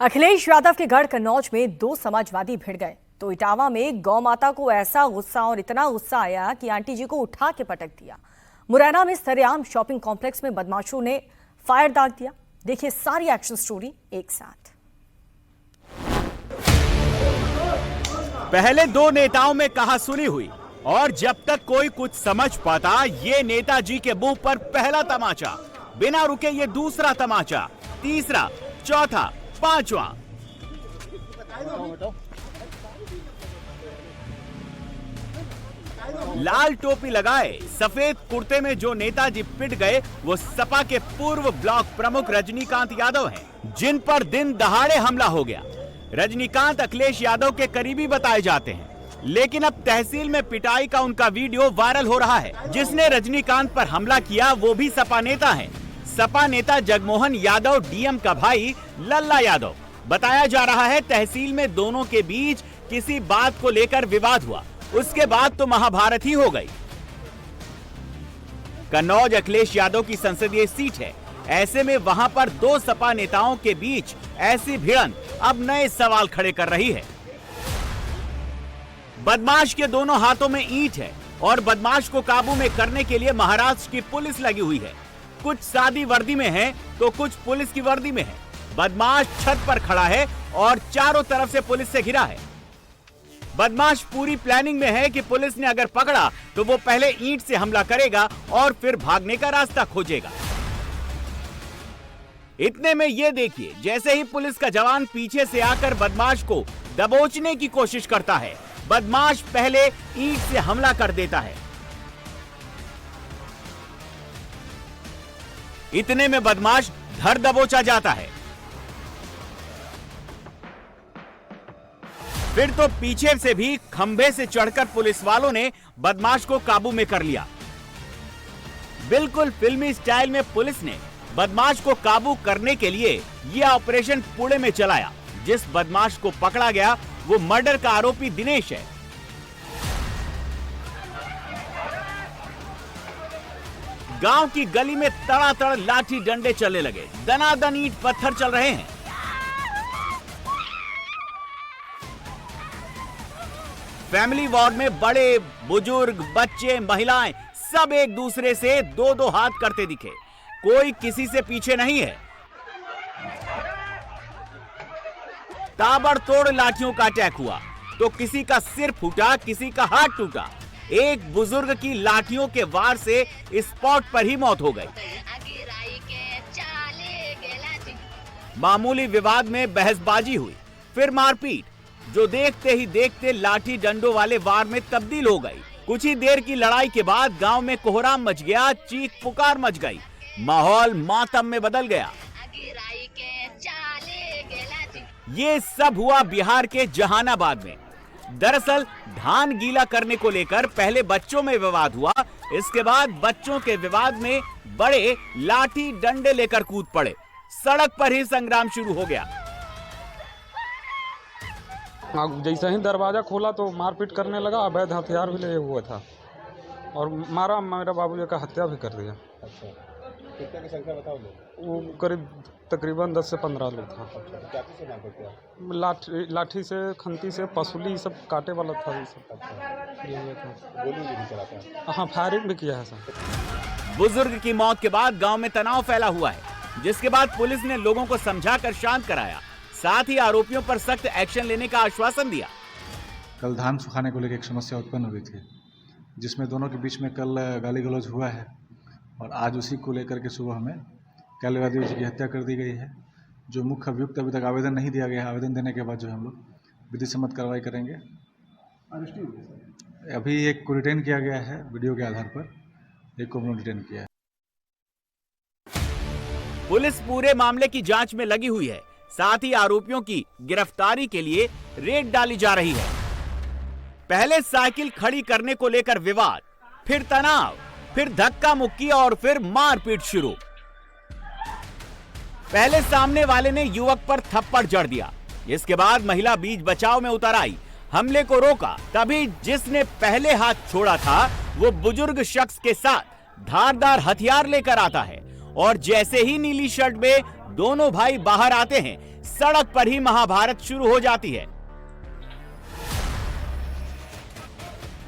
अखिलेश यादव के गढ़ कन्नौज में दो समाजवादी भिड़ गए तो इटावा में गौ माता को ऐसा गुस्सा और इतना गुस्सा आया कि आंटी जी को उठा के पटक दिया। मुरैना में सरेआम शॉपिंग कॉम्प्लेक्स में बदमाशों ने फायर दाग दिया। देखिए सारी एक्शन स्टोरी एक साथ। पहले दो नेताओं में कहासुनी हुई और जब तक कोई कुछ समझ पाता ये नेताजी के मुंह पर पहला तमाचा, बिना रुके ये दूसरा तमाचा, तीसरा, चौथा, पांचवा। लाल टोपी लगाए सफेद कुर्ते में जो नेताजी पिट गए वो सपा के पूर्व ब्लॉक प्रमुख रजनीकांत यादव हैं, जिन पर दिन दहाड़े हमला हो गया। रजनीकांत अखिलेश यादव के करीबी बताए जाते हैं, लेकिन अब तहसील में पिटाई का उनका वीडियो वायरल हो रहा है। जिसने रजनीकांत पर हमला किया वो भी सपा नेता है, सपा नेता जगमोहन यादव डीएम का भाई लल्ला यादव। बताया जा रहा है तहसील में दोनों के बीच किसी बात को लेकर विवाद हुआ, उसके बाद तो महाभारत ही हो गई। कन्नौज अखिलेश यादव की संसदीय सीट है, ऐसे में वहां पर दो सपा नेताओं के बीच ऐसी भिड़ंत अब नए सवाल खड़े कर रही है। बदमाश के दोनों हाथों में ईंट है और बदमाश को काबू में करने के लिए महाराष्ट्र की पुलिस लगी हुई है। कुछ सादी वर्दी में है तो कुछ पुलिस की वर्दी में है। बदमाश छत पर खड़ा है और चारों तरफ से पुलिस से घिरा है। बदमाश पूरी प्लानिंग में है कि पुलिस ने अगर पकड़ा तो वो पहले ईंट से हमला करेगा और फिर भागने का रास्ता खोजेगा। इतने में ये देखिए, जैसे ही पुलिस का जवान पीछे से आकर बदमाश को दबोचने की कोशिश करता है, बदमाश पहले ईंट से हमला कर देता है। इतने में बदमाश धर दबोचा जाता है। फिर तो पीछे से भी खंभे से चढ़कर पुलिस वालों ने बदमाश को काबू में कर लिया। बिल्कुल फिल्मी स्टाइल में पुलिस ने बदमाश को काबू करने के लिए यह ऑपरेशन पुणे में चलाया। जिस बदमाश को पकड़ा गया वो मर्डर का आरोपी दिनेश है। गांव की गली में तड़ातड़ लाठी डंडे चलने लगे, दनादन ईंट पत्थर चल रहे हैं। फैमिली वार्ड में बड़े बुजुर्ग, बच्चे, महिलाएं सब एक दूसरे से दो दो हाथ करते दिखे। कोई किसी से पीछे नहीं है। ताबड़तोड़ लाठियों का अटैक हुआ तो किसी का सिर फूटा, किसी का हाथ टूटा। एक बुजुर्ग की लाठियों के वार से स्पॉट पर ही मौत हो गई। मामूली विवाद में बहसबाजी हुई, फिर मारपीट, जो देखते ही देखते लाठी डंडों वाले वार में तब्दील हो गई। कुछ ही देर की लड़ाई के बाद गांव में कोहराम मच गया, चीख पुकार मच गई, माहौल मातम में बदल गया। ये सब हुआ बिहार के जहानाबाद में। दरअसल धान गीला करने को लेकर पहले बच्चों में विवाद हुआ, इसके बाद बच्चों के विवाद में बड़े लाठी डंडे लेकर कूद पड़े। सड़क पर ही संग्राम शुरू हो गया। जैसे ही दरवाजा खोला तो मारपीट करने लगा, अवैध हथियार भी लिए हुआ था और मारा, मेरा बाबूजी का हत्या भी कर दिया। अच्छा, कितने की संख्या बताओ? वो करीब तकरीबन 10 से 15 लोग था। क्या से मार करते? लाठी से, खंती से, पसुली सब काटे वाला था। ये सब गोली भी चलाता है? हाँ, फायरिंग भी किया है सर। बुजुर्ग की मौत के बाद गांव में तनाव फैला हुआ है, जिसके बाद पुलिस ने लोगों को समझाकर शांत कराया, साथ ही आरोपियों पर सख्त एक्शन लेने का आश्वासन दिया। कल धान सुखाने को लेकर एक समस्या उत्पन्न हुई थी, जिसमें दोनों के बीच में कल गाली गलौज हुआ है और आज उसी को लेकर के सुबह हमें कैलवा देवी जी की हत्या कर दी गई है। जो मुख्य अभियुक्त अभी तक आवेदन नहीं दिया गया है, आवेदन देने के बाद जो हम लोग विधि सम्मत कार्रवाई करेंगे। अभी एक को रिटेन किया गया है वीडियो के आधार पर, एक को हमने रिटेन किया है। पुलिस पूरे मामले की जांच में लगी हुई है, साथ ही आरोपियों की गिरफ्तारी के लिए रेड डाली जा रही है। पहले साइकिल खड़ी करने को लेकर विवाद, फिर तनाव, फिर धक्का मुक्की और फिर मारपीट शुरू। पहले सामने वाले ने युवक पर थप्पड़ जड़ दिया, इसके बाद महिला बीच बचाव में उतर आई, हमले को रोका। तभी जिसने पहले हाथ छोड़ा था वो बुजुर्ग शख्स के साथ धारदार हथियार लेकर आता है और जैसे ही नीली शर्ट में दोनों भाई बाहर आते हैं, सड़क पर ही महाभारत शुरू हो जाती है।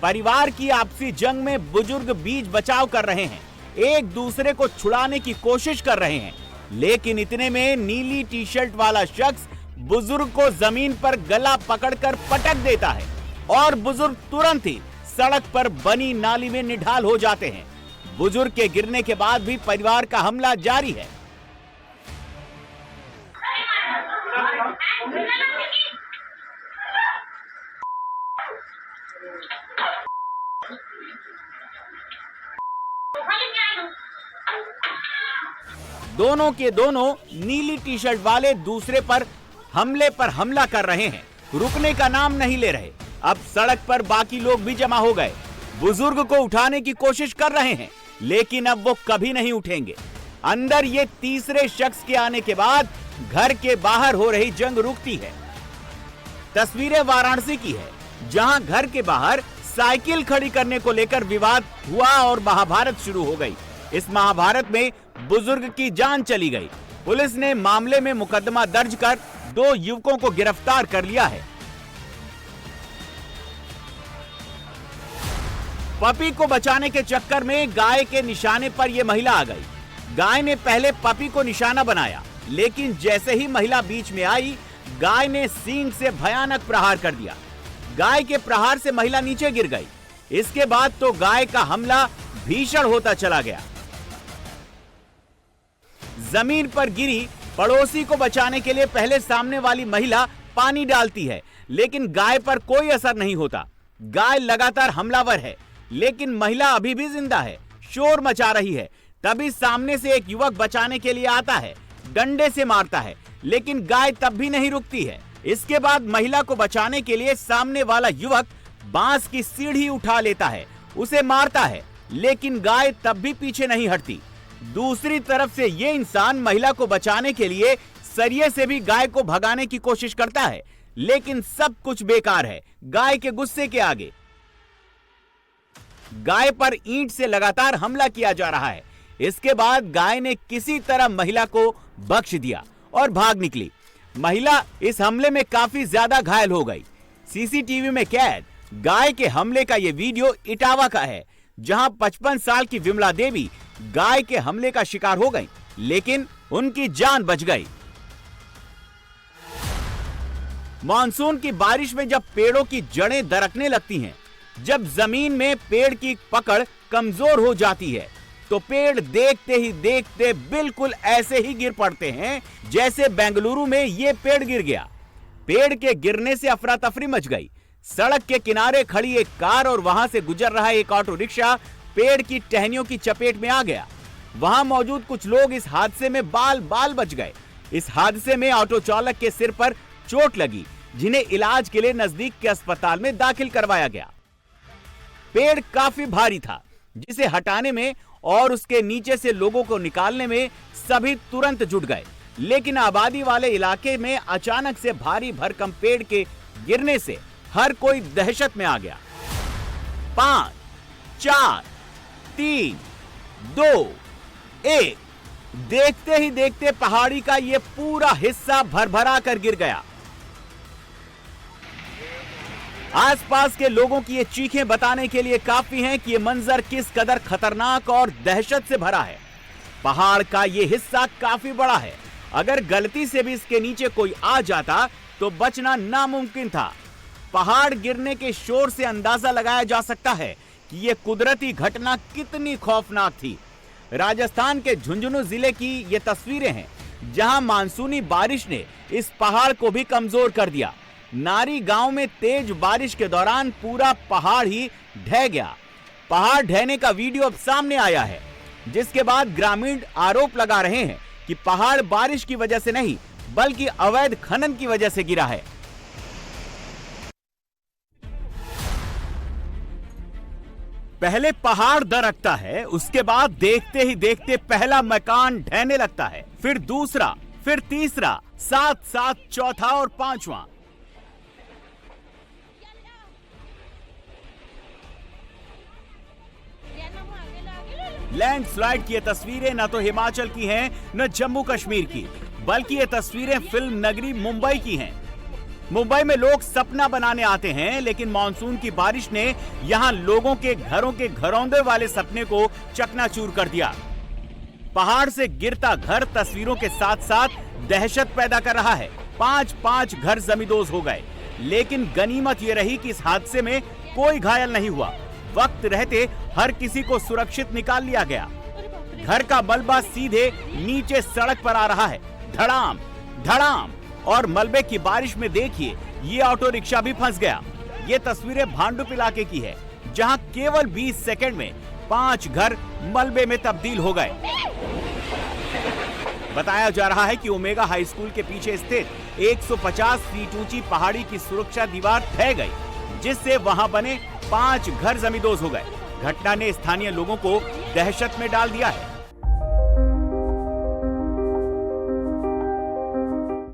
परिवार की आपसी जंग में बुजुर्ग बीच बचाव कर रहे हैं, एक दूसरे को छुड़ाने की कोशिश कर रहे हैं, लेकिन इतने में नीली टी शर्ट वाला शख्स बुजुर्ग को जमीन पर गला पकड़कर पटक देता है और बुजुर्ग तुरंत ही सड़क पर बनी नाली में निढाल हो जाते हैं। बुजुर्ग के गिरने के बाद भी परिवार का हमला जारी है। दोनों के दोनों नीली टी शर्ट वाले दूसरे पर हमला कर रहे हैं, रुकने का नाम नहीं ले रहे। अब सड़क पर बाकी लोग भी जमा हो गए, बुजुर्ग को उठाने की कोशिश कर रहे हैं, लेकिन अब वो कभी नहीं उठेंगे। अंदर ये तीसरे शख्स के आने के बाद घर के बाहर हो रही जंग रुकती है। तस्वीरें वाराणसी की है, जहां घर के बाहर साइकिल खड़ी करने को लेकर विवाद हुआ और महाभारत शुरू हो गई। इस महाभारत में बुजुर्ग की जान चली गई। पुलिस ने मामले में मुकदमा दर्ज कर 2 युवकों को गिरफ्तार कर लिया है। पपी को बचाने के चक्कर में गाय के निशाने पर यह महिला आ गई। गाय ने पहले पपी को निशाना बनाया, लेकिन जैसे ही महिला बीच में आई, गाय ने सींग से भयानक प्रहार कर दिया। गाय के प्रहार से महिला नीचे गिर गई। इसके बाद तो गाय का हमला भीषण होता चला गया। जमीन पर गिरी पड़ोसी को बचाने के लिए पहले सामने वाली महिला पानी डालती है, लेकिन गाय पर कोई असर नहीं होता। गाय लगातार हमलावर है, लेकिन महिला अभी भी जिंदा है, शोर मचा रही है। तभी सामने से एक युवक बचाने के लिए आता है, डंडे से मारता है, लेकिन गाय तब भी नहीं रुकती है। इसके बाद महिला को बचाने के लिए सामने वाला युवक बांस की सीढ़ी उठा लेता है, उसे मारता है, लेकिन गाय तब भी पीछे नहीं हटती। दूसरी तरफ से ये इंसान महिला को बचाने के लिए सरिये से भी गाय को भगाने की कोशिश करता है, लेकिन सब कुछ बेकार है गाय के गुस्से के आगे। गाय पर ईंट से लगातार हमला किया जा रहा है। इसके बाद गाय ने किसी तरह महिला को बख्श दिया और भाग निकली। महिला इस हमले में काफी ज्यादा घायल हो गई। सीसीटीवी में कैद गाय के हमले का यह वीडियो इटावा का है, जहां 55 साल की विमला देवी गाय के हमले का शिकार हो गई, लेकिन उनकी जान बच गई। मानसून की बारिश में जब पेड़ों की जड़ें दरकने लगती हैं, जब जमीन में पेड़ की पकड़ कमजोर हो जाती है, तो पेड़ देखते ही देखते बिल्कुल ऐसे ही गिर पड़ते हैं जैसे बेंगलुरु में ये पेड़ गिर गया। पेड़ के गिरने से अफरा तफरी मच गई। सड़क के किनारे खड़ी एक कार और वहां से गुजर रहा एक ऑटो रिक्शा पेड़ की टहनियों की चपेट में आ गया। वहां मौजूद कुछ लोग इस हादसे में बाल बाल बच गए। इस हादसे में ऑटो चालक के सिर पर चोट लगी, जिन्हें इलाज के लिए नजदीक के अस्पताल में दाखिल करवाया गया। पेड़ काफी भारी था, जिसे हटाने में और उसके नीचे से लोगों को निकालने में सभी तुरंत जुट गए, लेकिन आबादी वाले इलाके में अचानक से भारी भरकम पेड़ के गिरने से हर कोई दहशत में आ गया। 5, 4, 3, 2, 1 देखते ही देखते पहाड़ी का यह पूरा हिस्सा भरभरा कर गिर गया। आसपास के लोगों की ये चीखें बताने के लिए काफी हैं कि ये मंजर किस कदर खतरनाक और दहशत से भरा है। पहाड़ का ये हिस्सा काफी बड़ा है। अगर गलती से भी इसके नीचे कोई आ जाता तो बचना नामुमकिन था। पहाड़ गिरने के शोर से अंदाजा लगाया जा सकता है कि यह कुदरती घटना कितनी खौफनाक थी। राजस्थान के झुंझुनू जिले की ये तस्वीरें हैं, जहां मानसूनी बारिश ने इस पहाड़ को भी कमजोर कर दिया। नारी गांव में तेज बारिश के दौरान पूरा पहाड़ ही ढह गया। पहाड़ ढहने का वीडियो अब सामने आया है, जिसके बाद ग्रामीण आरोप लगा रहे हैं कि पहाड़ बारिश की वजह से नहीं, बल्कि अवैध खनन की वजह से गिरा है। पहले पहाड़ दरकता है, उसके बाद देखते ही देखते पहला मकान ढहने लगता है, फिर दूसरा, फिर तीसरा, साथ साथ चौथा और पांचवा। लैंडस्लाइड की ये तस्वीरें न तो हिमाचल की हैं, न जम्मू कश्मीर की। बल्कि ये तस्वीरें फिल्म नगरी मुंबई की हैं। मुंबई में लोग सपना बनाने आते हैं, लेकिन मानसून की बारिश ने यहां लोगों के घरों के घरौंदे वाले सपने को चकनाचूर कर दिया। पहाड़ से गिरता घर तस्वीरों के साथ साथ दहशत पैदा कर रहा है। 5 घर जमींदोज हो गए, लेकिन गनीमत ये रही कि इस हादसे में कोई घायल नहीं हुआ। वक्त रहते हर किसी को सुरक्षित निकाल लिया गया। घर का मलबा सीधे नीचे सड़क पर आ रहा है। धड़ाम धड़ाम, और मलबे की बारिश में देखिए ये ऑटो रिक्शा भी फंस गया। ये तस्वीरें भांडुप इलाके की है, जहां केवल 20 सेकंड में 5 घर मलबे में तब्दील हो गए। बताया जा रहा है कि ओमेगा हाई स्कूल के पीछे स्थित 150 फीट ऊंची पहाड़ी की सुरक्षा दीवार ढह गई, जिससे वहां बने 5 घर जमींदोज हो गए। घटना ने स्थानीय लोगों को दहशत में डाल दिया है।